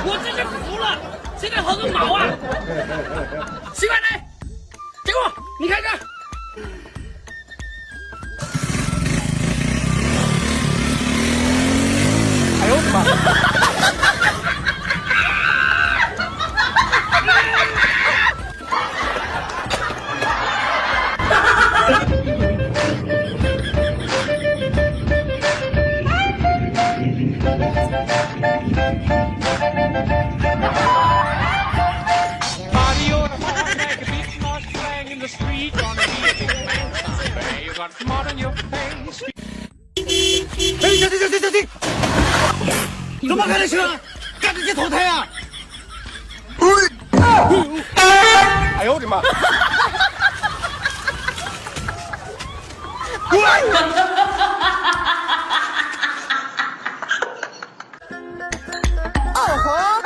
我真是服了，现在好个毛啊！洗碗呢？给我，你看看。哎呦我的妈！Party on a horn like a big horse playing in the street. Gonna be a big man someday. You got smart on your face. 哎，停！怎么开的车？赶紧去投胎啊！哎呦我的妈！